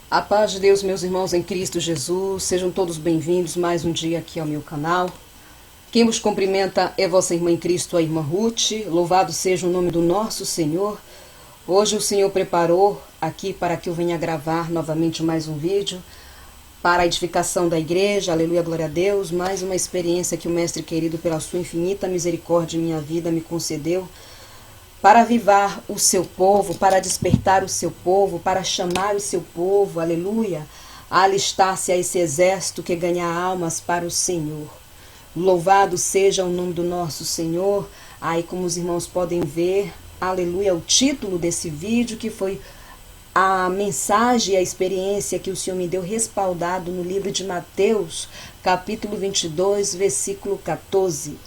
A paz de Deus, meus irmãos em Cristo Jesus, sejam todos bem-vindos mais um dia aqui ao meu canal. Quem vos cumprimenta é vossa irmã em Cristo, a irmã Ruth. Louvado seja o nome do nosso Senhor. Hoje o Senhor preparou aqui para que eu venha gravar novamente mais um vídeo para a edificação da igreja, aleluia, glória a Deus. Mais uma experiência que o Mestre querido, pela sua infinita misericórdia em minha vida, me concedeu para avivar o seu povo, para despertar o seu povo, para chamar o seu povo, aleluia, a alistar-se a esse exército que ganha almas para o Senhor. Louvado seja o nome do nosso Senhor. Aí, como os irmãos podem ver, aleluia, o título desse vídeo, que foi a mensagem e a experiência que o Senhor me deu respaldado no livro de Mateus, capítulo 22, versículo 14.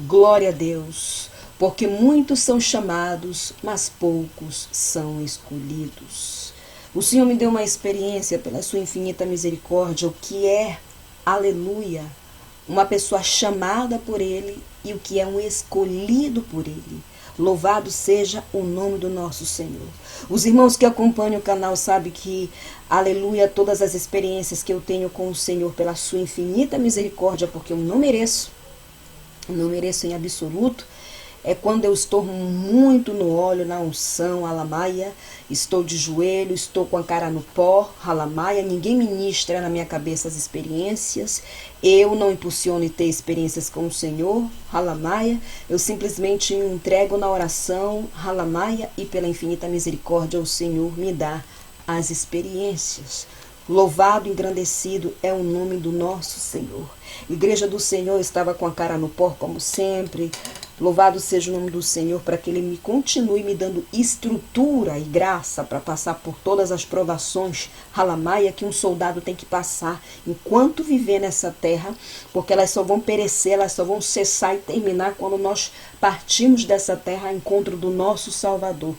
Glória a Deus. Porque muitos são chamados, mas poucos são escolhidos. O Senhor me deu uma experiência pela sua infinita misericórdia, o que é, aleluia, uma pessoa chamada por Ele e o que é um escolhido por Ele. Louvado seja o nome do nosso Senhor. Os irmãos que acompanham o canal sabem que, aleluia, todas as experiências que eu tenho com o Senhor pela sua infinita misericórdia, porque eu não mereço em absoluto, é quando eu estou muito no óleo, na unção, alamaia, estou de joelho, estou com a cara no pó, alamaia, ninguém ministra na minha cabeça as experiências, eu não impulsiono ter experiências com o Senhor, alamaia, eu simplesmente me entrego na oração, alamaia, e pela infinita misericórdia o Senhor me dá as experiências. Louvado, engrandecido é o nome do nosso Senhor. Igreja do Senhor estava com a cara no pó, como sempre. Louvado seja o nome do Senhor para que Ele me continue me dando estrutura e graça para passar por todas as provações, halamaia, que um soldado tem que passar enquanto viver nessa terra, porque elas só vão perecer, elas só vão cessar e terminar quando nós partimos dessa terra ao encontro do nosso Salvador.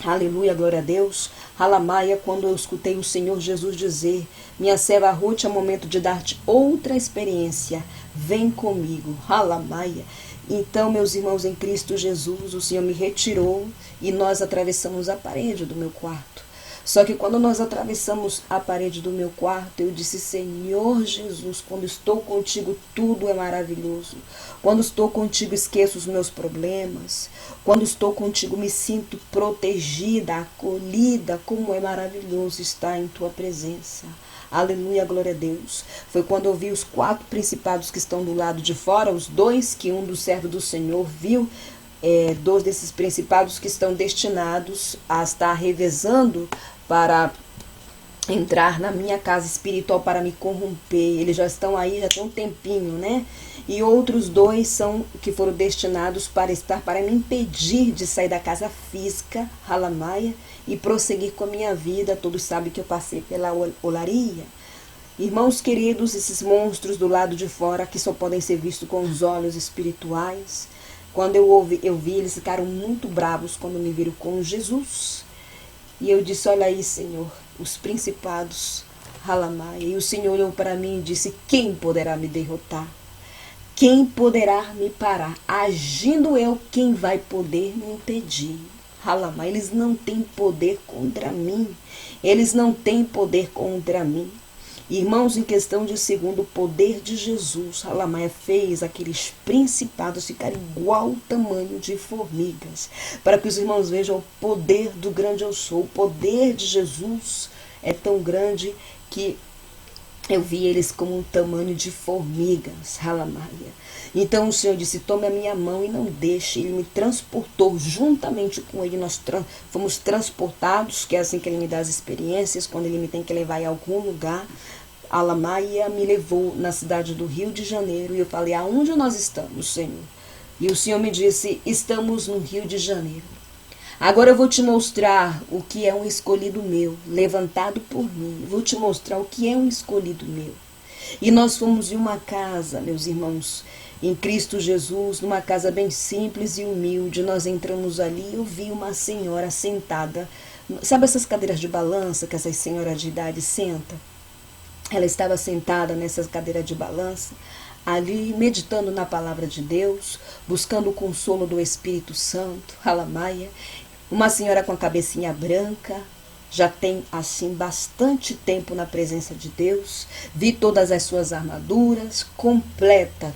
Aleluia, glória a Deus. Halamaia, quando eu escutei o Senhor Jesus dizer: minha serva Ruth, é momento de dar-te outra experiência. Vem comigo. Halamaia. Então, meus irmãos em Cristo Jesus, o Senhor me retirou e nós atravessamos a parede do meu quarto. Só que quando nós atravessamos a parede do meu quarto, eu disse: Senhor Jesus, quando estou contigo tudo é maravilhoso. Quando estou contigo esqueço os meus problemas. Quando estou contigo me sinto protegida, acolhida. Como é maravilhoso estar em tua presença. Aleluia, glória a Deus. Foi quando eu vi os 4 principados que estão do lado de fora, os 2 que um dos servos do Senhor viu, 2 desses principados que estão destinados a estar revezando para entrar na minha casa espiritual para me corromper. Eles já estão aí, já tem um tempinho, né? E outros 2 são que foram destinados para estar, para me impedir de sair da casa física, halamaia, e prosseguir com a minha vida. Todos sabem que eu passei pela olaria. Irmãos queridos, esses monstros do lado de fora, que só podem ser vistos com os olhos espirituais, quando eu vi, eles ficaram muito bravos quando me viram com Jesus. E eu disse: olha aí, Senhor, os principados, halamaia. E o Senhor olhou para mim e disse: quem poderá me derrotar? Quem poderá me parar? Agindo eu, quem vai poder me impedir? Halamaia, eles não têm poder contra mim. Eles não têm poder contra mim. Irmãos, em questão de segundo, o poder de Jesus, halamaia, fez aqueles principados ficarem igual ao tamanho de formigas. Para que os irmãos vejam o poder do grande eu sou. O poder de Jesus é tão grande que eu vi eles como um tamanho de formigas, halamaia. Então o Senhor disse: tome a minha mão e não deixe. Ele me transportou juntamente com ele. Nós fomos transportados, que é assim que Ele me dá as experiências, quando Ele me tem que levar em algum lugar. Halamaia me levou na cidade do Rio de Janeiro e eu falei: aonde nós estamos, Senhor? E o Senhor me disse: estamos no Rio de Janeiro. Agora eu vou te mostrar o que é um escolhido meu, levantado por mim. Eu vou te mostrar o que é um escolhido meu. E nós fomos em uma casa, meus irmãos, em Cristo Jesus, numa casa bem simples e humilde. Nós entramos ali e eu vi uma senhora sentada. Sabe essas cadeiras de balança que essas senhoras de idade sentam? Ela estava sentada nessas cadeiras de balança, ali meditando na palavra de Deus, buscando o consolo do Espírito Santo, halamaia. Uma senhora com a cabecinha branca, já tem assim bastante tempo na presença de Deus. Vi todas as suas armaduras, completa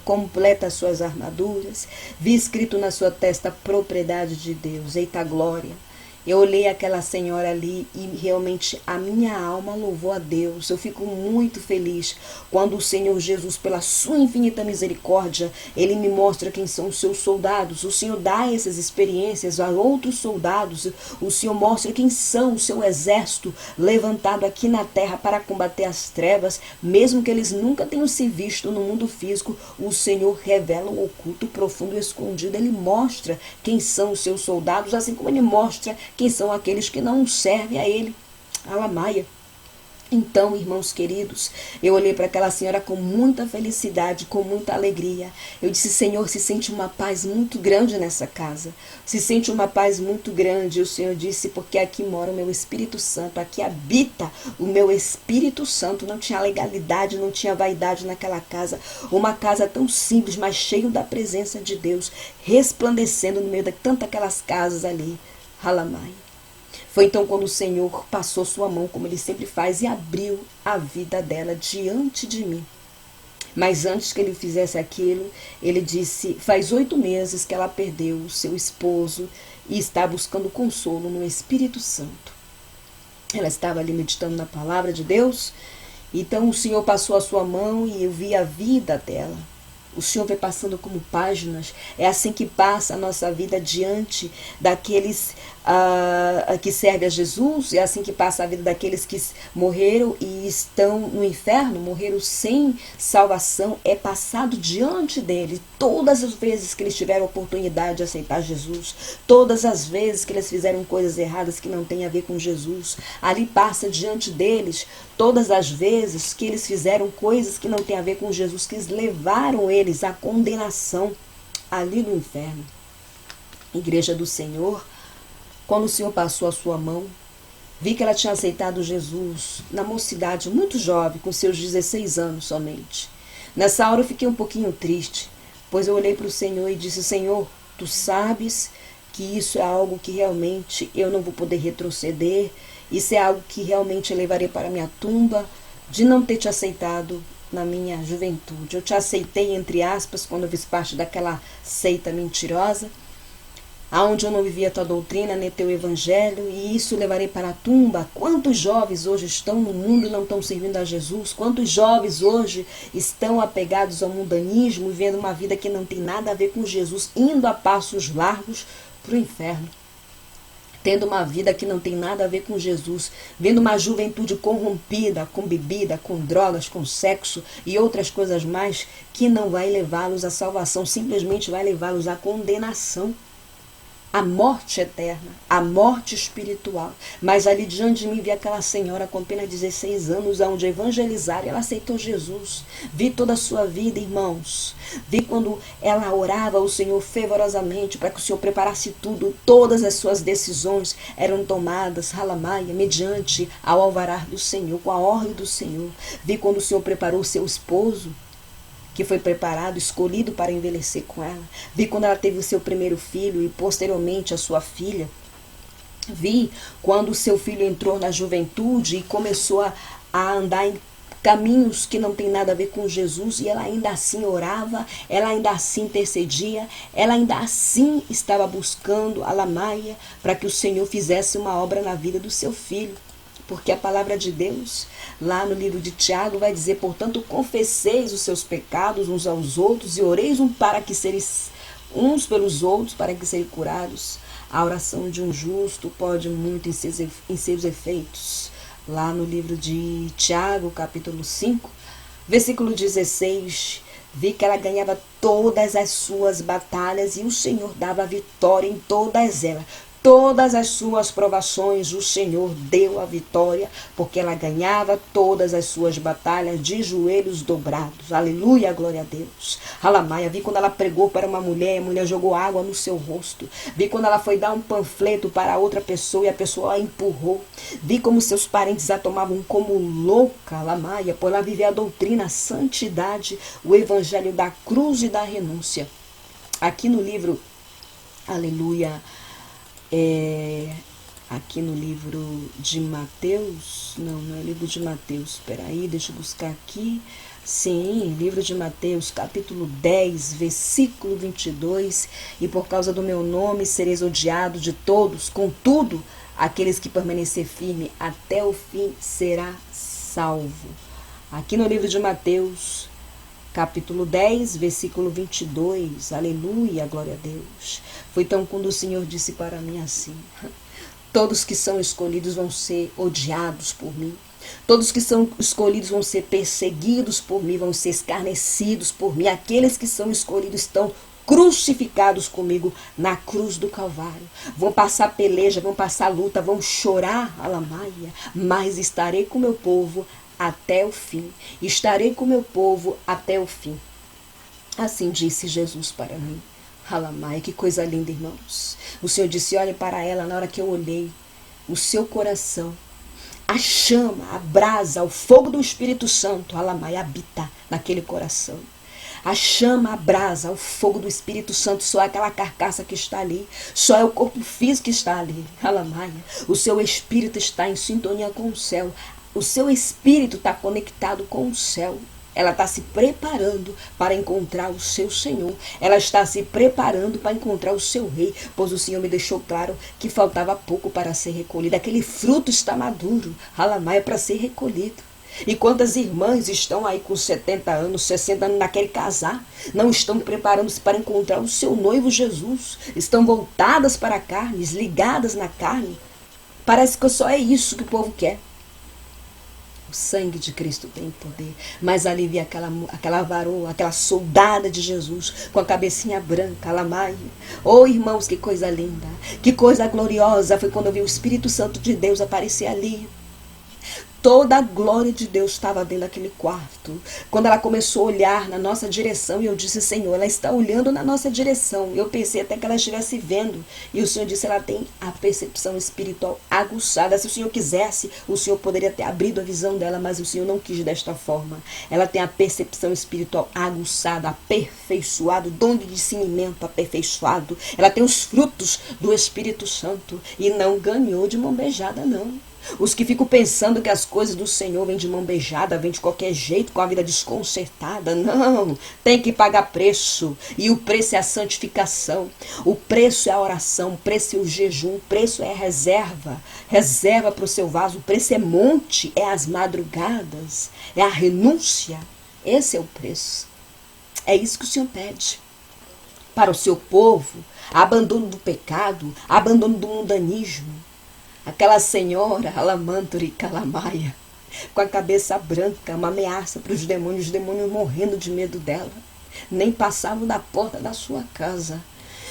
as suas armaduras. Vi escrito na sua testa propriedade de Deus. Eita glória! Eu olhei aquela senhora ali e realmente a minha alma louvou a Deus. Eu fico muito feliz quando o Senhor Jesus, pela sua infinita misericórdia, Ele me mostra quem são os seus soldados. O Senhor dá essas experiências a outros soldados. O Senhor mostra quem são o seu exército levantado aqui na terra para combater as trevas. Mesmo que eles nunca tenham se visto no mundo físico, o Senhor revela o oculto, o profundo e o escondido. Ele mostra quem são os seus soldados, assim como Ele mostra quem são aqueles que não servem a Ele. Alamaia. Então, irmãos queridos, eu olhei para aquela senhora com muita felicidade, com muita alegria. Eu disse, Senhor, se sente uma paz muito grande nessa casa. Se sente uma paz muito grande. E o Senhor disse, porque aqui mora o meu Espírito Santo, aqui habita o meu Espírito Santo. Não tinha legalidade, não tinha vaidade naquela casa. Uma casa tão simples, mas cheia da presença de Deus, resplandecendo no meio de tantas aquelas casas ali. Halamai. Foi então quando o Senhor passou sua mão, como Ele sempre faz, e abriu a vida dela diante de mim. Mas antes que Ele fizesse aquilo, Ele disse, faz 8 meses que ela perdeu o seu esposo e está buscando consolo no Espírito Santo. Ela estava ali meditando na palavra de Deus, então o Senhor passou a sua mão e eu vi a vida dela. O Senhor vai passando como páginas. É assim que passa a nossa vida diante daqueles que servem a Jesus. É assim que passa a vida daqueles que morreram e estão no inferno, morreram sem salvação. É passado diante dele. Todas as vezes que eles tiveram a oportunidade de aceitar Jesus, todas as vezes que eles fizeram coisas erradas que não têm a ver com Jesus, ali passa diante deles. Todas as vezes que eles fizeram coisas que não têm a ver com Jesus, que levaram eles à condenação ali no inferno. Igreja do Senhor, quando o Senhor passou a sua mão, vi que ela tinha aceitado Jesus na mocidade, muito jovem, com seus 16 anos somente. Nessa hora eu fiquei um pouquinho triste, pois eu olhei para o Senhor e disse, Senhor, Tu sabes que isso é algo que realmente eu não vou poder retroceder. Isso é algo que realmente eu levarei para a minha tumba, de não ter te aceitado na minha juventude. Eu te aceitei, entre aspas, quando eu fiz parte daquela seita mentirosa, aonde eu não vivia a tua doutrina, nem teu evangelho, e isso levarei para a tumba. Quantos jovens hoje estão no mundo e não estão servindo a Jesus? Quantos jovens hoje estão apegados ao mundanismo e vendo uma vida que não tem nada a ver com Jesus, indo a passos largos para o inferno? Tendo uma vida que não tem nada a ver com Jesus, vendo uma juventude corrompida, com bebida, com drogas, com sexo e outras coisas mais, que não vai levá-los à salvação, simplesmente vai levá-los à condenação, à morte eterna, à morte espiritual. Mas ali diante de mim vi aquela senhora com apenas 16 anos, onde evangelizaram, ela aceitou Jesus. Vi toda a sua vida, irmãos. Vi quando ela orava ao Senhor fervorosamente para que o Senhor preparasse tudo. Todas as suas decisões eram tomadas, halamaia, mediante ao alvará do Senhor, com a ordem do Senhor. Vi quando o Senhor preparou seu esposo, que foi preparado, escolhido para envelhecer com ela. Vi quando ela teve o seu primeiro filho e posteriormente a sua filha. Vi quando o seu filho entrou na juventude e começou a andar em caminhos que não tem nada a ver com Jesus, e ela ainda assim orava, ela ainda assim intercedia, ela ainda assim estava buscando a Lamaia para que o Senhor fizesse uma obra na vida do seu filho. Porque a palavra de Deus, lá no livro de Tiago, vai dizer, portanto, confesseis os seus pecados uns aos outros e oreis uns pelos outros para que sejam curados. A oração de um justo pode muito em seus efeitos. Lá no livro de Tiago, capítulo 5, versículo 16, vi que ela ganhava todas as suas batalhas e o Senhor dava vitória em todas elas. Todas as suas provações, o Senhor deu a vitória, porque ela ganhava todas as suas batalhas de joelhos dobrados. Aleluia, glória a Deus. Alamaia, vi quando ela pregou para uma mulher, a mulher jogou água no seu rosto. Vi quando ela foi dar um panfleto para outra pessoa e a pessoa a empurrou. Vi como seus parentes a tomavam como louca, Alamaia, por ela viver a doutrina, a santidade, o evangelho da cruz e da renúncia. Aqui no livro, aleluia, aqui no livro de Mateus. Não é livro de Mateus, espera aí, deixa eu buscar aqui. Sim, livro de Mateus, capítulo 10, versículo 22. E por causa do meu nome sereis odiados de todos, contudo, aqueles que permanecer firme até o fim será salvo. Aqui no livro de Mateus, capítulo 10, versículo 22. Aleluia, glória a Deus. Foi então quando o Senhor disse para mim assim: todos que são escolhidos vão ser odiados por mim. Todos que são escolhidos vão ser perseguidos por mim, vão ser escarnecidos por mim. Aqueles que são escolhidos estão crucificados comigo na cruz do Calvário. Vão passar peleja, vão passar luta, vão chorar, alamaia, mas estarei com meu povo até o fim. Estarei com meu povo até o fim. Assim disse Jesus para mim. Alamaia, que coisa linda, irmãos. O Senhor disse: olhe para ela. Na hora que eu olhei, o seu coração, a chama, a brasa, o fogo do Espírito Santo, alamaia, habita naquele coração. A chama, a brasa, o fogo do Espírito Santo só é aquela carcaça que está ali. Só é o corpo físico que está ali. Alamaia. O seu espírito está em sintonia com o céu. O seu espírito está conectado com o céu. Ela está se preparando para encontrar o seu Senhor. Ela está se preparando para encontrar o seu rei. Pois o Senhor me deixou claro que faltava pouco para ser recolhido. Aquele fruto está maduro. Alamaia, para ser recolhido. E quantas irmãs estão aí com 70 anos, 60 anos, naquele casar, não estão preparando-se para encontrar o seu noivo Jesus. Estão voltadas para a carne, ligadas na carne. Parece que só é isso que o povo quer. O sangue de Cristo tem poder. Mas ali vi aquela varoa, aquela soldada de Jesus, com a cabecinha branca, alamaia. Oh, irmãos, que coisa linda, que coisa gloriosa foi quando eu vi o Espírito Santo de Deus aparecer ali. Toda a glória de Deus estava dentro daquele quarto. Quando ela começou a olhar na nossa direção, e eu disse: Senhor, ela está olhando na nossa direção. Eu pensei até que ela estivesse vendo. E o Senhor disse: ela tem a percepção espiritual aguçada. Se o Senhor quisesse, o Senhor poderia ter abrido a visão dela, mas o Senhor não quis desta forma. Ela tem a percepção espiritual aguçada, aperfeiçoado, dom de discernimento aperfeiçoado. Ela tem os frutos do Espírito Santo e não ganhou de mão beijada, não. Os que ficam pensando que as coisas do Senhor vêm de mão beijada, vêm de qualquer jeito, com a vida desconcertada. Não, tem que pagar preço. E o preço é a santificação. O preço é a oração, o preço é o jejum, o preço é a reserva. Reserva para o seu vaso, o preço é monte, é as madrugadas, é a renúncia. Esse é o preço. É isso que o Senhor pede para o seu povo. Abandono do pecado, abandono do mundanismo. Aquela senhora, Alamanturi Calamaia, com a cabeça branca, uma ameaça para os demônios morrendo de medo dela. Nem passavam da porta da sua casa.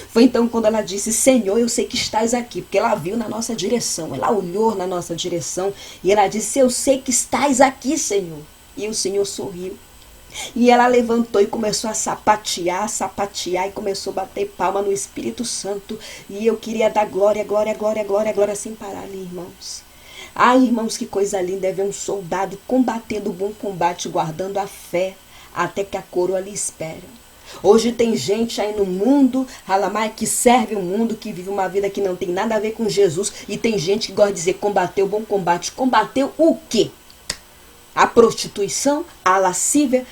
Foi então quando ela disse: Senhor, eu sei que estás aqui, porque ela viu na nossa direção, ela olhou na nossa direção e ela disse: eu sei que estás aqui, Senhor. E o Senhor sorriu. E ela levantou e começou a sapatear e começou a bater palma no Espírito Santo. E eu queria dar glória, glória, glória, glória, glória sem parar ali, irmãos. Ai, irmãos, que coisa linda é ver um soldado combatendo o bom combate, guardando a fé, até que a coroa lhe espera. Hoje tem gente aí no mundo, Alamai, que serve o mundo, que vive uma vida que não tem nada a ver com Jesus. E tem gente que gosta de dizer: combateu o bom combate. Combateu o quê? A prostituição, a lascívia,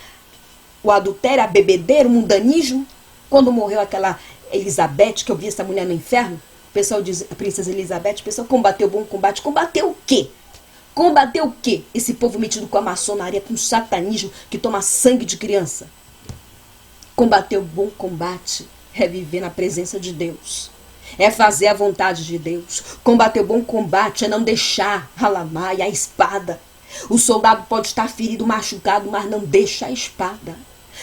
o adultério, a bebedeira, o mundanismo. Quando morreu aquela Elizabeth, que eu vi essa mulher no inferno, o pessoal diz, a princesa Elizabeth, o pessoal combateu o bom combate. Combateu o quê? Combateu o quê? Esse povo metido com a maçonaria, com o satanismo, que toma sangue de criança. Combater o bom combate é viver na presença de Deus. É fazer a vontade de Deus. Combater o bom combate é não deixar alamar a espada. O soldado pode estar ferido, machucado, mas não deixa a espada.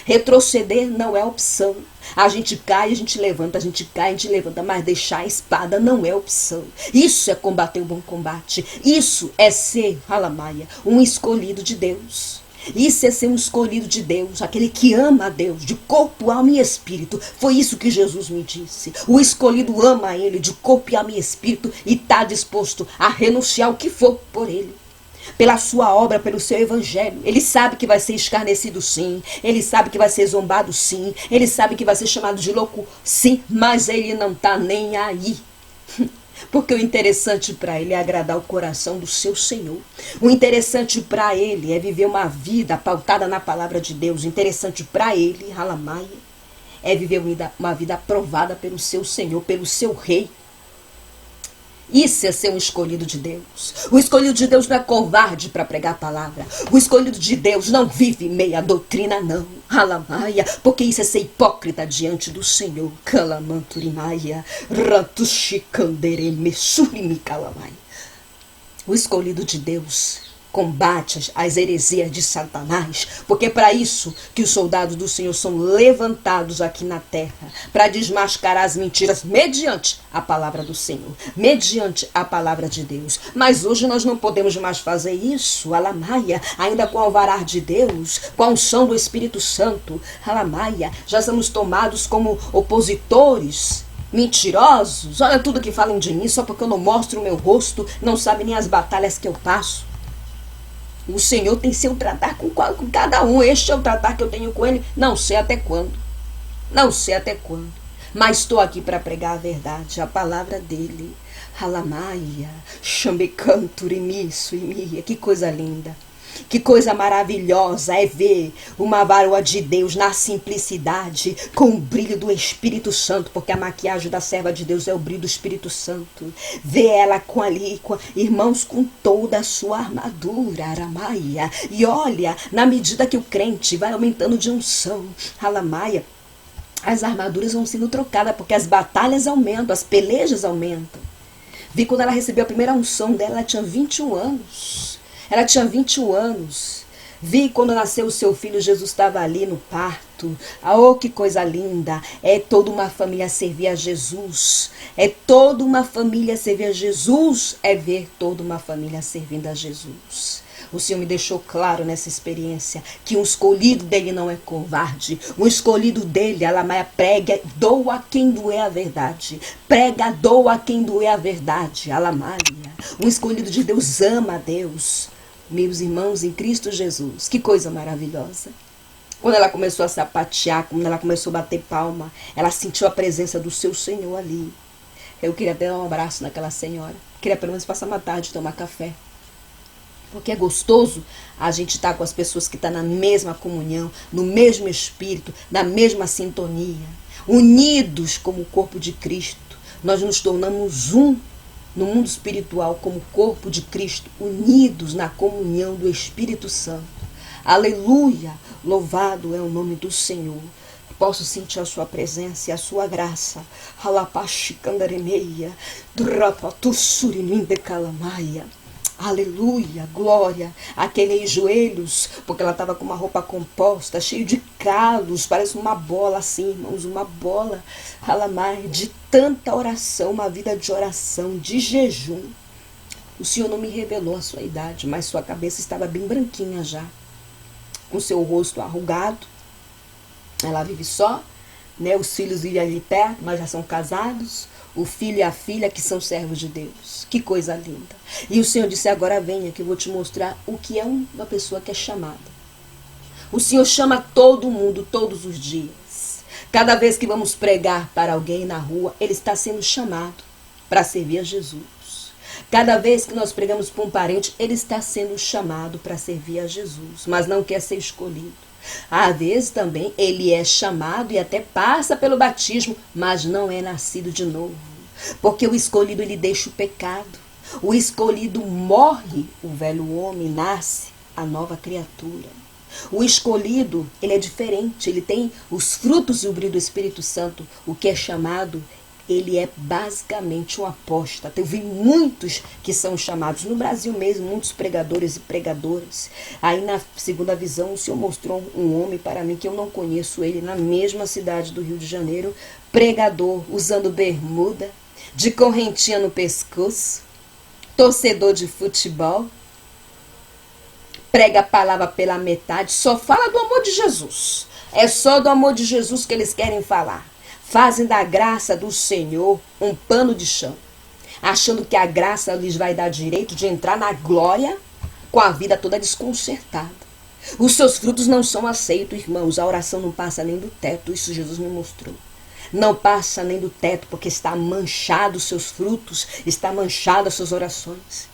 Retroceder não é opção. A gente cai, a gente levanta, a gente cai, a gente levanta, mas deixar a espada não é opção. Isso é combater o bom combate. Isso é ser, alamaia, um escolhido de Deus. Isso é ser um escolhido de Deus, aquele que ama a Deus, de corpo, alma e espírito. Foi isso que Jesus me disse. O escolhido ama a Ele de corpo, alma e espírito e está disposto a renunciar o que for por Ele. Pela sua obra, pelo seu evangelho. Ele sabe que vai ser escarnecido, sim. Ele sabe que vai ser zombado, sim. Ele sabe que vai ser chamado de louco, sim. Mas ele não está nem aí. Porque o interessante para ele é agradar o coração do seu Senhor. O interessante para ele é viver uma vida pautada na palavra de Deus. O interessante para ele, Halamaia, é viver uma vida aprovada pelo seu Senhor, pelo seu Rei. Isso é ser um escolhido de Deus. O escolhido de Deus não é covarde para pregar a palavra. O escolhido de Deus não vive meia doutrina, não. Halamaia, porque isso é ser hipócrita diante do Senhor. Kalamanturimaya, ratushikandere surimi kalamai. O escolhido de Deus combate as heresias de Satanás, porque é para isso que os soldados do Senhor são levantados aqui na terra, para desmascarar as mentiras mediante a palavra do Senhor, mediante a palavra de Deus. Mas hoje nós não podemos mais fazer isso, Alamaia, ainda com o alvará de Deus, com a unção do Espírito Santo, Alamaia, já somos tomados como opositores, mentirosos. Olha tudo que falam de mim, só porque eu não mostro o meu rosto, não sabem nem as batalhas que eu passo. O Senhor tem seu tratar com cada um. Este é o tratar que eu tenho com ele. Não sei até quando. Não sei até quando. Mas estou aqui para pregar a verdade, a palavra dele. Halamaia, Xambecanturimi, Suimia. Que coisa linda. Que coisa maravilhosa é ver uma varoa de Deus na simplicidade, com o brilho do Espírito Santo, porque a maquiagem da serva de Deus é o brilho do Espírito Santo. Ver ela irmãos, com toda a sua armadura, Aramaia. E olha, na medida que o crente vai aumentando de unção, Alamaia, as armaduras vão sendo trocadas, porque as batalhas aumentam, as pelejas aumentam. Vi quando ela recebeu a primeira unção dela, ela tinha 21 anos. Ela tinha 21 anos. Vi quando nasceu o seu filho, Jesus estava ali no parto. Oh, que coisa linda. É toda uma família servir a Jesus. É toda uma família servir a Jesus. É ver toda uma família servindo a Jesus. O Senhor me deixou claro nessa experiência que um escolhido dele não é covarde. Um escolhido dele, Alamaia, prega, doa quem doer a verdade. Prega, doa quem doer a verdade, Alamaia. Um escolhido de Deus ama a Deus. Meus irmãos em Cristo Jesus, que coisa maravilhosa. Quando ela começou a sapatear, quando ela começou a bater palma, ela sentiu a presença do seu Senhor ali. Eu queria dar um abraço naquela senhora. Queria pelo menos passar uma tarde, tomar café. Porque é gostoso a gente estar com as pessoas que estão na mesma comunhão, no mesmo espírito, na mesma sintonia. Unidos como o corpo de Cristo. Nós nos tornamos um no mundo espiritual como corpo de Cristo, unidos na comunhão do Espírito Santo. Aleluia! Louvado é o nome do Senhor. Posso sentir a sua presença e a sua graça. Halapachicandaremeia, drapatusuriminde calamaia. Aleluia, glória. Aqueles joelhos, porque ela estava com uma roupa composta, cheio de calos, parece uma bola assim, irmãos, uma bola. Alamai, de tanta oração, uma vida de oração, de jejum. O Senhor não me revelou a sua idade, mas sua cabeça estava bem branquinha já, com seu rosto arrugado. Ela vive só, né? Os filhos vivem ali perto, mas já são casados. O filho e a filha que são servos de Deus. Que coisa linda. E o Senhor disse, agora venha que eu vou te mostrar o que é uma pessoa que é chamada. O Senhor chama todo mundo todos os dias. Cada vez que vamos pregar para alguém na rua, ele está sendo chamado para servir a Jesus. Cada vez que nós pregamos para um parente, ele está sendo chamado para servir a Jesus, mas não quer ser escolhido. Às vezes também ele é chamado e até passa pelo batismo, mas não é nascido de novo. Porque o escolhido ele deixa o pecado. O escolhido morre, o velho homem nasce, a nova criatura. O escolhido, ele é diferente, ele tem os frutos e o brilho do Espírito Santo. O que é chamado, ele é basicamente um apóstata. Eu vi muitos que são chamados, no Brasil mesmo, muitos pregadores e pregadoras. Aí na segunda visão, o Senhor mostrou um homem para mim que eu não conheço ele, na mesma cidade do Rio de Janeiro, pregador, usando bermuda, de correntinha no pescoço, torcedor de futebol, prega a palavra pela metade, só fala do amor de Jesus. É só do amor de Jesus que eles querem falar. Fazem da graça do Senhor um pano de chão, achando que a graça lhes vai dar direito de entrar na glória com a vida toda desconcertada. Os seus frutos não são aceitos, irmãos. A oração não passa nem do teto, isso Jesus me mostrou. não passa nem do teto, porque está manchado os seus frutos, está manchado as suas orações.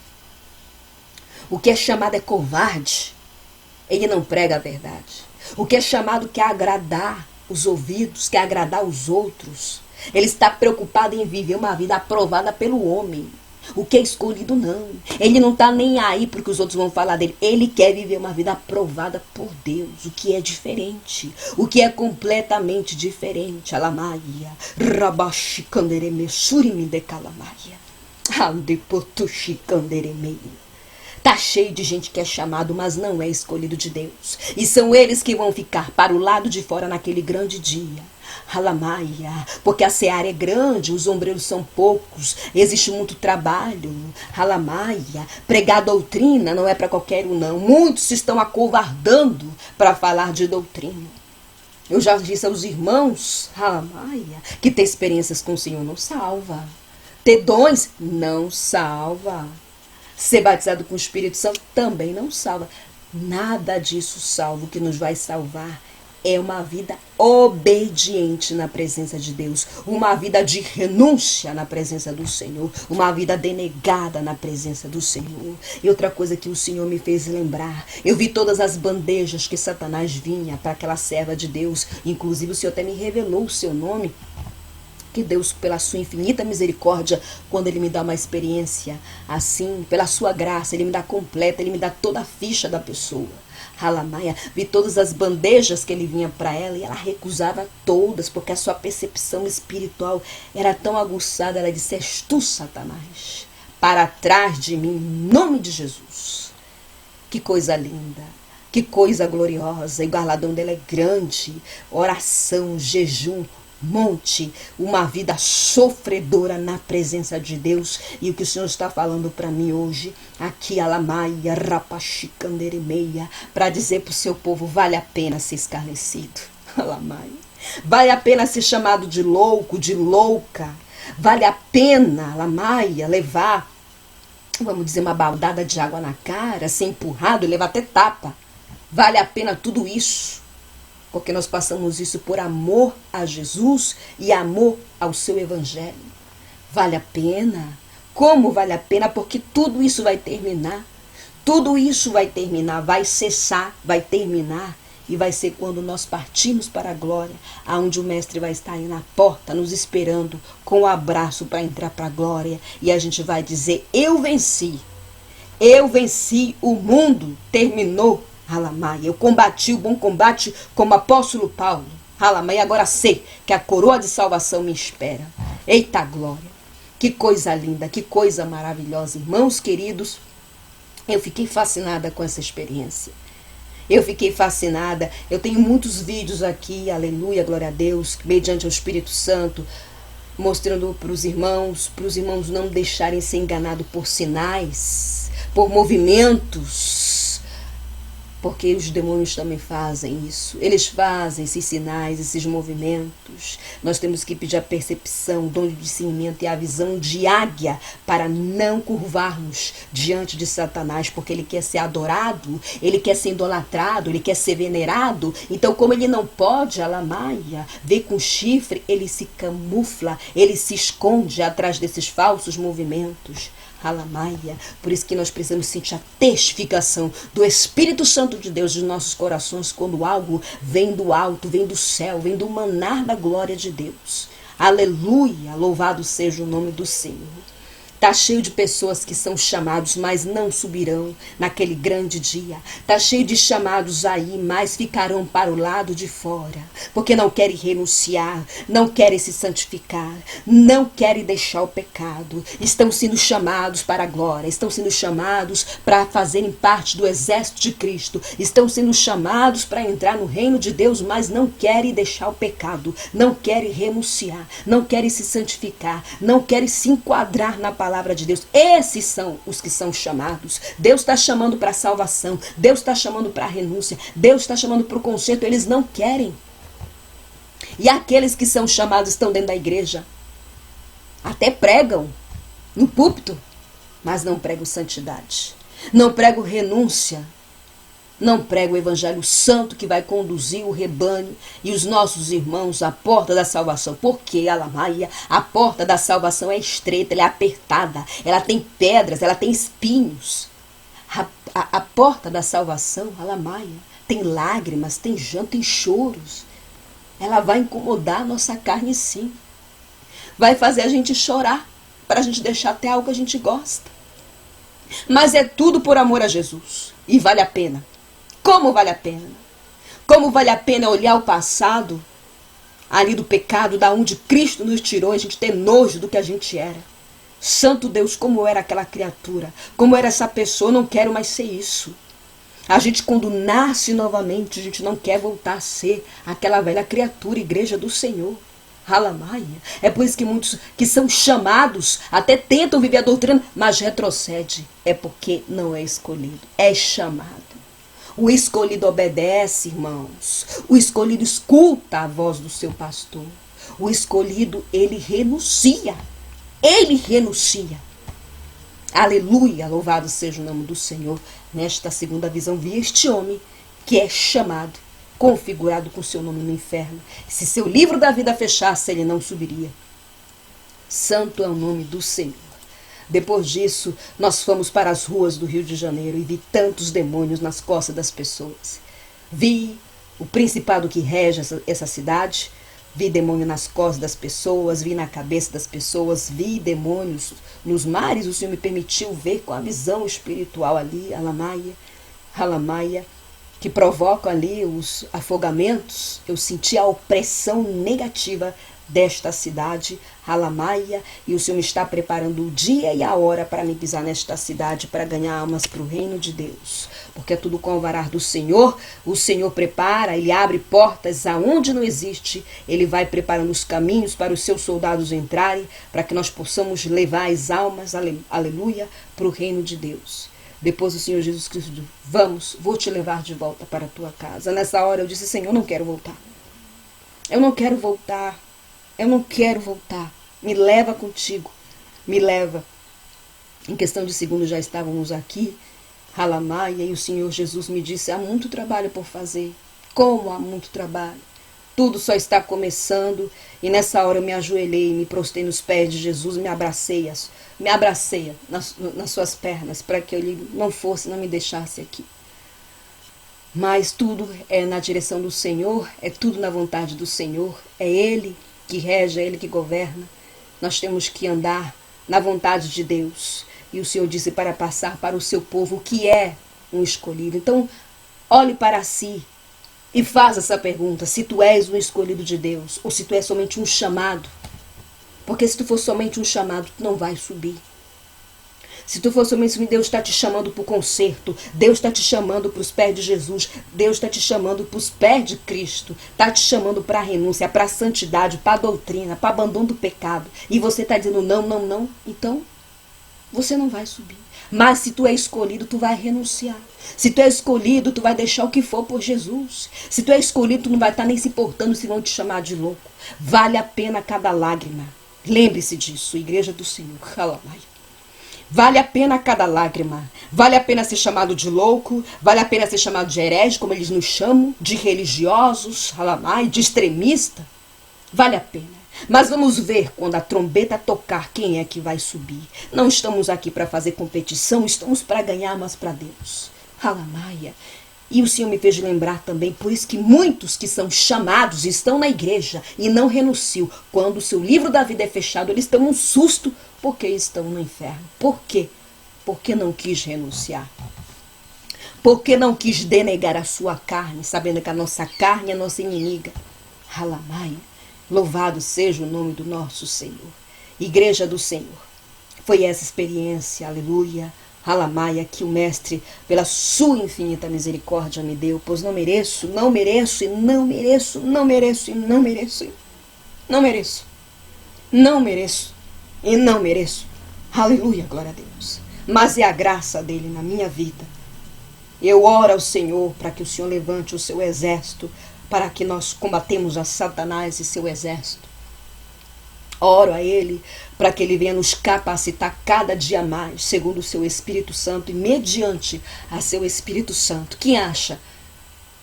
O que é chamado é covarde, ele não prega a verdade. O que é chamado quer agradar os ouvidos, quer agradar os outros. Ele está preocupado em viver uma vida aprovada pelo homem. O que é escolhido não. Ele não está nem aí porque os outros vão falar dele. Ele quer viver uma vida aprovada por Deus. O que é diferente. O que é completamente diferente. Alamaia. Rabashikandereme surimi de calamaia. Andepotushikandereme. Tá cheio de gente que é chamado, mas não é escolhido de Deus. E são eles que vão ficar para o lado de fora naquele grande dia. Halamaia, porque a seara é grande, os ombreiros são poucos, existe muito trabalho. Halamaia, pregar doutrina não é para qualquer um não. Muitos se estão acovardando para falar de doutrina. Eu já disse aos irmãos, Halamaia, que ter experiências com o Senhor não salva. Ter dons não salva. Ser batizado com o Espírito Santo também não salva. Nada disso salva. O que nos vai salvar é uma vida obediente na presença de Deus. Uma vida de renúncia na presença do Senhor. Uma vida denegada na presença do Senhor. E outra coisa que o Senhor me fez lembrar. Eu vi todas as bandejas que Satanás vinha para aquela serva de Deus. Inclusive o Senhor até me revelou o seu nome. Que Deus, pela sua infinita misericórdia, quando Ele me dá uma experiência assim, pela sua graça, Ele me dá completa, Ele me dá toda a ficha da pessoa. Halamaia, vi todas as bandejas que Ele vinha para ela e ela recusava todas, porque a sua percepção espiritual era tão aguçada. Ela disse: és tu, Satanás, para trás de mim, em nome de Jesus. Que coisa linda. Que coisa gloriosa. E o galardão dela é grande. Oração, jejum, monte, uma vida sofredora na presença de Deus. E o que o Senhor está falando para mim hoje, aqui, Alamaia, Rapachicanderemeia, para dizer para o seu povo: vale a pena ser escarnecido. Alamaia. Vale a pena ser chamado de louco, de louca. Vale a pena, Alamaia, levar, vamos dizer, uma baldada de água na cara, ser empurrado, levar até tapa. Vale a pena tudo isso. Porque nós passamos isso por amor a Jesus e amor ao seu evangelho. Vale a pena. Como vale a pena? Porque tudo isso vai terminar. Tudo isso vai terminar, vai cessar, vai terminar. E vai ser quando nós partimos para a glória, aonde o Mestre vai estar aí na porta, nos esperando, com o abraço para entrar para a glória. E a gente vai dizer: eu venci. Eu venci, o mundo terminou. Halamaia, eu combati o bom combate como apóstolo Paulo. Halamaia, agora sei que a coroa de salvação me espera. Eita glória, que coisa linda, que coisa maravilhosa. Irmãos queridos, eu fiquei fascinada com essa experiência. Eu fiquei fascinada. Eu tenho muitos vídeos aqui, aleluia, glória a Deus, mediante o Espírito Santo, mostrando para os irmãos não deixarem ser enganados por sinais, por movimentos. Porque os demônios também fazem isso. Eles fazem esses sinais, esses movimentos. Nós temos que pedir a percepção, o dom de discernimento e a visão de águia para não curvarmos diante de Satanás, porque ele quer ser adorado, ele quer ser idolatrado, ele quer ser venerado. Então, como ele não pode, Alamaia, ver com chifre, ele se camufla, ele se esconde atrás desses falsos movimentos. Halamaia. Por isso que nós precisamos sentir a testificação do Espírito Santo de Deus nos nossos corações quando algo vem do alto, vem do céu, vem do manar da glória de Deus. Aleluia, louvado seja o nome do Senhor. Está cheio de pessoas que são chamados, mas não subirão naquele grande dia. Está cheio de chamados aí, mas ficarão para o lado de fora. Porque não querem renunciar, não querem se santificar, não querem deixar o pecado. Estão sendo chamados para a glória, estão sendo chamados para fazerem parte do exército de Cristo. Estão sendo chamados para entrar no reino de Deus, mas não querem deixar o pecado, não querem renunciar, não querem se santificar, não querem se enquadrar na palavra de Deus. Esses são os que são chamados. Deus está chamando para a salvação. Deus está chamando para a renúncia. Deus está chamando para o conserto. Eles não querem. E aqueles que são chamados estão dentro da igreja. Até pregam no púlpito, mas não pregam santidade. Não pregam renúncia. Não prega o evangelho santo que vai conduzir o rebanho e os nossos irmãos à porta da salvação. Porque, Alamaia, a porta da salvação é estreita, ela é apertada, ela tem pedras, ela tem espinhos. A porta da salvação, Alamaia, tem lágrimas, tem janto, tem choros. Ela vai incomodar a nossa carne, sim. Vai fazer a gente chorar, para a gente deixar até algo que a gente gosta. Mas é tudo por amor a Jesus. E vale a pena. Como vale a pena? Como vale a pena olhar o passado, ali do pecado, da onde Cristo nos tirou, a gente ter nojo do que a gente era. Santo Deus, como era aquela criatura, como era essa pessoa, eu não quero mais ser isso. A gente, quando nasce novamente, a gente não quer voltar a ser aquela velha criatura, igreja do Senhor. Alamaia. É por isso que muitos que são chamados até tentam viver a doutrina, mas retrocede. É porque não é escolhido, é chamado. O escolhido obedece, irmãos. O escolhido escuta a voz do seu pastor. O escolhido, ele renuncia. Ele renuncia. Aleluia, louvado seja o nome do Senhor. Nesta segunda visão, vi este homem que é chamado, configurado com seu nome no inferno. Se seu livro da vida fechasse, ele não subiria. Santo é o nome do Senhor. Depois disso, nós fomos para as ruas do Rio de Janeiro e vi tantos demônios nas costas das pessoas. Vi o principado que rege essa cidade, vi demônio nas costas das pessoas, vi na cabeça das pessoas, vi demônios nos mares. O Senhor me permitiu ver com a visão espiritual ali, Alamaia, que provocam ali os afogamentos. Eu senti a opressão negativa desta cidade, Alamaia, e o Senhor me está preparando o dia e a hora para me pisar nesta cidade, para ganhar almas para o reino de Deus, porque é tudo com o alvará do Senhor. O Senhor prepara, Ele abre portas aonde não existe, Ele vai preparando os caminhos para os seus soldados entrarem, para que nós possamos levar as almas, aleluia, para o reino de Deus. Depois o Senhor Jesus Cristo disse: vamos, vou te levar de volta para a tua casa. Nessa hora eu disse: Senhor, eu não quero voltar. Eu não quero voltar. Eu não quero voltar. Me leva contigo. Me leva. Em questão de segundos já estávamos aqui, Alamaia, e o Senhor Jesus me disse: há muito trabalho por fazer. Como há muito trabalho? Tudo só está começando. E nessa hora eu me ajoelhei, me prostei nos pés de Jesus, me abracei nas suas pernas, para que ele não me deixasse aqui. Mas tudo é na direção do Senhor, é tudo na vontade do Senhor, é Ele que rege, é Ele que governa. Nós temos que andar na vontade de Deus. E o Senhor disse para passar para o seu povo o que é um escolhido. Então, olhe para si e faça essa pergunta: se tu és um escolhido de Deus, ou se tu és somente um chamado. Porque se tu for somente um chamado, tu não vai subir. Se tu for somente, Deus está te chamando para o conserto, Deus está te chamando para os pés de Jesus, Deus está te chamando para os pés de Cristo, está te chamando para a renúncia, para a santidade, para a doutrina, para o abandono do pecado. E você está dizendo não, não, não. Então, você não vai subir. Mas se tu é escolhido, tu vai renunciar. Se tu é escolhido, tu vai deixar o que for por Jesus. Se tu é escolhido, tu não vai estar nem se importando se vão te chamar de louco. Vale a pena cada lágrima. Lembre-se disso, igreja do Senhor. Vale a pena cada lágrima. Vale a pena ser chamado de louco. Vale a pena ser chamado de herege, como eles nos chamam, de religiosos, de extremista. Vale a pena. Mas vamos ver quando a trombeta tocar quem é que vai subir. Não estamos aqui para fazer competição, estamos para ganhar almas para Deus. Alamaia. E o Senhor me fez lembrar também, por isso que muitos que são chamados estão na igreja e não renunciam. Quando o seu livro da vida é fechado, eles estão um susto porque estão no inferno. Por quê? Porque não quis renunciar. Porque não quis denegar a sua carne, sabendo que a nossa carne é nossa inimiga. Alamaia. Louvado seja o nome do nosso Senhor. Igreja do Senhor. Foi essa experiência, aleluia, Alamaia, que o Mestre, pela sua infinita misericórdia, me deu, pois não mereço, não mereço, e não mereço, não mereço, e não mereço, não mereço, não mereço, e não mereço. Aleluia, glória a Deus. Mas é a graça dele na minha vida. Eu oro ao Senhor para que o Senhor levante o seu exército, para que nós combatemos a Satanás e seu exército. Oro a Ele para que Ele venha nos capacitar cada dia mais, segundo o seu Espírito Santo e mediante a seu Espírito Santo. Quem acha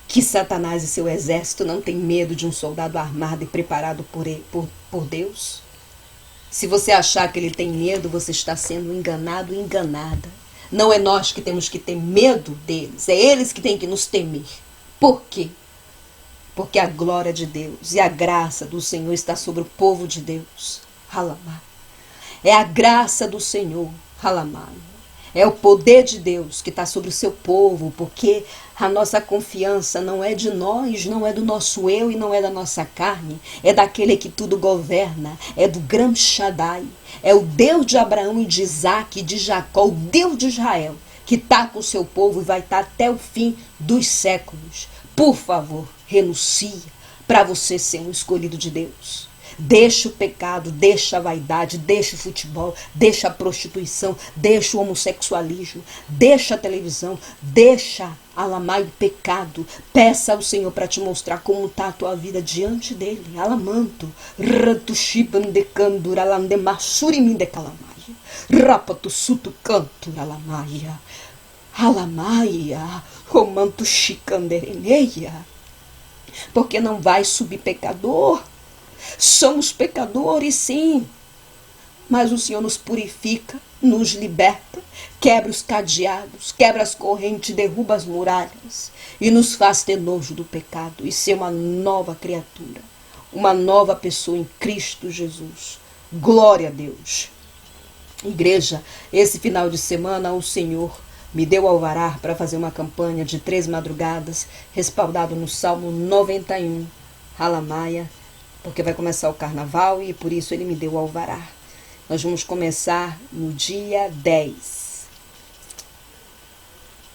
que Satanás e seu exército não tem medo de um soldado armado e preparado por Deus? Se você achar que ele tem medo, você está sendo enganado e enganada. Não é nós que temos que ter medo deles, é eles que têm que nos temer. Por quê? Porque a glória de Deus e a graça do Senhor está sobre o povo de Deus. Halamai. É a graça do Senhor. Halamai. É o poder de Deus que está sobre o seu povo, porque a nossa confiança não é de nós, não é do nosso eu e não é da nossa carne. É daquele que tudo governa, é do Gran Shaddai. É o Deus de Abraão e de Isaac e de Jacó, o Deus de Israel, que está com o seu povo e vai estar até o fim dos séculos. Por favor, renuncie para você ser um escolhido de Deus. Deixa o pecado, deixa a vaidade, deixa o futebol, deixa a prostituição, deixa o homossexualismo, deixa a televisão, deixa alamar o pecado. Peça ao Senhor para te mostrar como está a tua vida diante dele. Alamanto, rantushibandecandura landemassurimindecalamai, rapatusutu cantura alamaia, alamaia, romanto chicandereneia. Porque não vai subir pecador. Somos pecadores, sim, mas o Senhor nos purifica, nos liberta, quebra os cadeados, quebra as correntes, derruba as muralhas e nos faz ter nojo do pecado e ser uma nova criatura, uma nova pessoa em Cristo Jesus. Glória a Deus. Igreja, esse final de semana o Senhor me deu alvará para fazer uma campanha de 3 madrugadas, respaldado no Salmo 91, Halamaia, porque vai começar o carnaval e por isso ele me deu o alvará. Nós vamos começar no dia 10.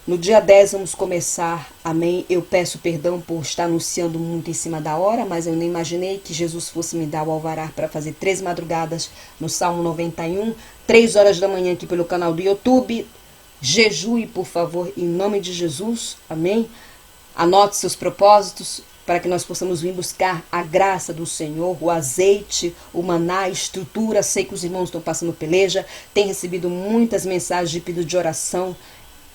No dia 10 vamos começar, amém? Eu peço perdão por estar anunciando muito em cima da hora, mas eu nem imaginei que Jesus fosse me dar o alvará para fazer 3 madrugadas no Salmo 91, 3 horas da manhã aqui pelo canal do YouTube. Jejue, por favor, em nome de Jesus, amém? Anote seus propósitos, para que nós possamos vir buscar a graça do Senhor, o azeite, o maná, a estrutura. Sei que os irmãos estão passando peleja, têm recebido muitas mensagens de pedido de oração.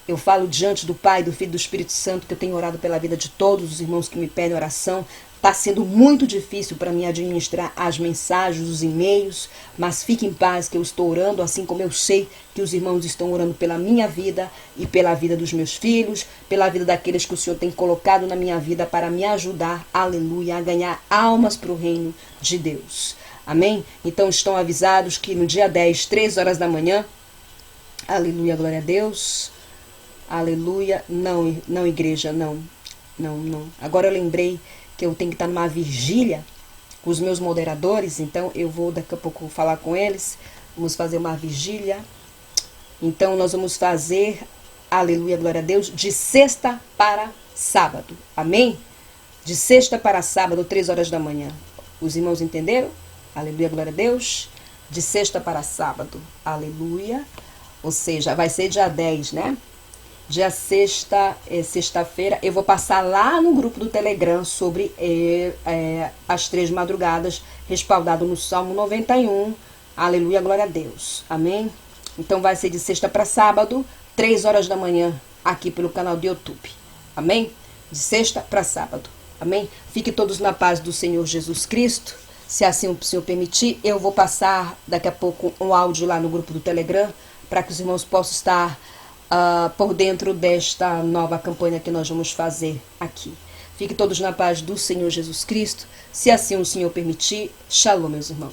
Eu falo diante do Pai, do Filho e do Espírito Santo, que eu tenho orado pela vida de todos os irmãos que me pedem oração. Está sendo muito difícil para mim administrar as mensagens, os e-mails, mas fique em paz que eu estou orando, assim como eu sei que os irmãos estão orando pela minha vida e pela vida dos meus filhos, pela vida daqueles que o Senhor tem colocado na minha vida para me ajudar, aleluia, a ganhar almas para o reino de Deus. Amém? Então estão avisados que no dia 10, 3 horas da manhã, aleluia, glória a Deus, aleluia, não igreja, não. Agora eu lembrei que eu tenho que estar numa vigília com os meus moderadores, então eu vou daqui a pouco falar com eles, vamos fazer uma vigília, então nós vamos fazer, aleluia, glória a Deus, de sexta para sábado, amém? De sexta para sábado, 3 horas da manhã, os irmãos entenderam? Aleluia, glória a Deus, de sexta para sábado, aleluia, ou seja, vai ser dia 10, né? Dia sexta-feira, eu vou passar lá no grupo do Telegram sobre as 3 madrugadas, respaldado no Salmo 91. Aleluia, glória a Deus. Amém? Então vai ser de sexta para sábado, 3 horas da manhã, aqui pelo canal do YouTube. Amém? De sexta para sábado. Amém? Fiquem todos na paz do Senhor Jesus Cristo. Se assim o Senhor permitir, eu vou passar daqui a pouco um áudio lá no grupo do Telegram, para que os irmãos possam estar por dentro desta nova campanha que nós vamos fazer aqui. Fiquem todos na paz do Senhor Jesus Cristo. Se assim o Senhor permitir. Shalom, meus irmãos.